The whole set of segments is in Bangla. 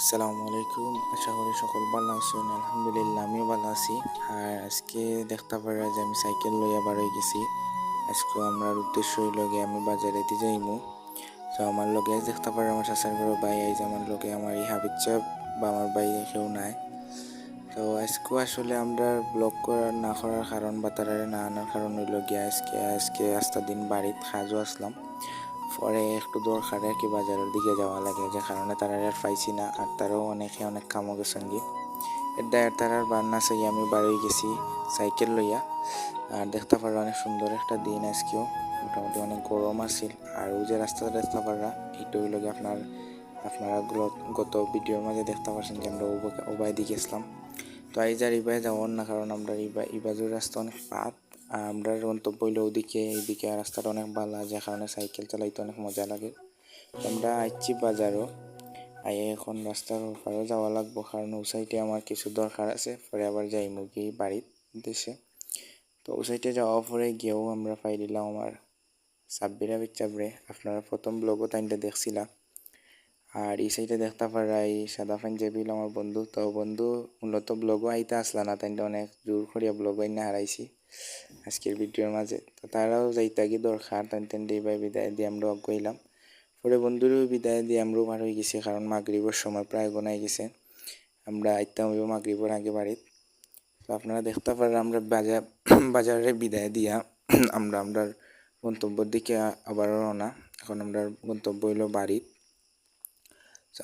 আসসালামু আলাইকুম। আশা করি সকল ভালো আছেন। আলহামদুলিল্লাহ আমিও ভালো আছি। আর আজকে দেখতে পারা যে আমি সাইকেল লইয়া বার হয়ে গেছি। আজকে আমরা উদ্দেশ্য হইল গিয়ে আমি বাজারে দিয়ে যাইমু। তো আমার লগে দেখতে পারা আমার চাচার ঘর ভাই আইজ আমার লগে আমার এই হাবিব চাপ বা আমার ভাই কেউ নাই। তো আজকে আসলে আমরা ব্লগ করার না করার কারণ বা তারা না আনার কারণ হইল গিয়ে আজকে আস্তা দিন বাড়িতে খাজও আসলাম। পরে একটু দরকারে কি বাজারের দিকে যাওয়া লাগে, যে কারণে তারা আর পাইছি না। আর তারাও অনেক কামও গেছেন গিয়ে তারার বান্না চাই আমি বাড়ি গেছি সাইকেল লইয়া। আর দেখতে পারা অনেক সুন্দর একটা দিন আজকেও, মোটামুটি অনেক গরম আছিল। আর ওই যে রাস্তাটা দেখতে পারা এটা হইল গিয়ে আপনারা গত ভিডিওর মাঝে দেখতে পাচ্ছেন যে আমরা ওবাই দিকে গেছিলাম। তো এই যার ইবাই যাওয়ার না, কারণ আমরা ইবাজুর রাস্তা অনেক পাত। আর আমরা গন্তব্য হইল ওদিকে, এইদিকে রাস্তাটা অনেক ভালো, যে কারণে সাইকেল চালাইতে অনেক মজা লাগে। আমরা আইছি বাজারও আইয়ে এখন রাস্তার ওপারেও যাওয়া লাগবো, কারণ ও সাইডে আমার কিছু দরকার আছে। পরে আবার যাই মুগি বাড়ির দেশে। তো ও সাইডে যাওয়ার পরে গিয়েও আমরা পাই দিলাম আমার সাব্বিরা বিচ্চাবরে। আপনারা প্রথম ব্লগও তাইনটা দেখছিলাম। আর এই সাইডে দেখতে পারা এই সাদা পাঞ্জাবি আমার বন্ধু। তো বন্ধু মূলত ব্লগও আইতে আসলা না, তাইনটা অনেক জোর করিয়া ব্লগ আইনা হারাইছি আজকের ভিডিওর মাঝে। তো তারাও যাইতে কি দরকার, তেন এইবার বিদায় দিয়ে আমরা গইলাম। পরে বন্ধুরও বিদায় দিয়ে আমরাও বার হয়ে গেছি, কারণ মাগরিবের সময় প্রায় গোনাই গেছে। আমরা আইতাম হইব মাগরিবের আগে বাড়িত। তো আপনারা দেখতে পারেন আমরা বাজারে বিদায় দিয়া আমরা গন্তব্যের দিকে আবারও রওনা। এখন আমরা গন্তব্য হইল বাড়িত।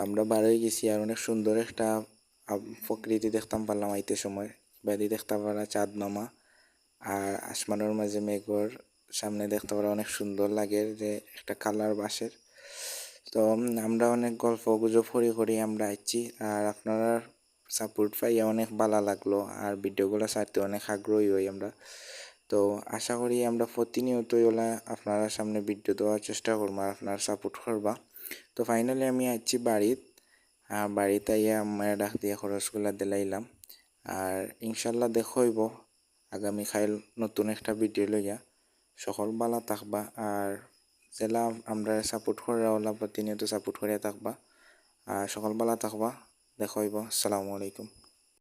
আমরা বার হয়ে গেছি আর অনেক সুন্দর একটা প্রকৃতি দেখতাম পারলাম আইতে সময়। বাড়ি দেখতে পারা চাঁদ মামা আর আসমানের মাঝে মেঘর সামনে দেখতে পারা অনেক সুন্দর লাগে, যে একটা কালার বাসের। তো আমরা অনেক গল্প গুজব করি আমরা আইছি। আর আপনারা সাপোর্ট পাইয়া অনেক ভালো লাগলো, আর ভিডিওগুলো ছাড়তে অনেক আগ্রহী হই আমরা। তো আশা করি আমরা প্রতিনিয়তই ওলা আপনারা সামনে ভিডিও দেওয়ার চেষ্টা করবো, আর আপনারা সাপোর্ট করবা। তো ফাইনালি আমি আইছি বাড়িত। আর বাড়িতে আইয়া আমার ডাক দিয়ে খরচগুলা দিলাইলাম। আর ইনশাল্লাহ হইব আগামীকাল নতুন একটা ভিডিও লইয়া। সকল ভালো থাকবা। আর জেলা আমরা সাপোর্ট করে ওলা প্রতিনিয়ত সাপোর্ট করে থাকবা। আর সকল ভালো থাকবা। হইব। আসসালামু আলাইকুম।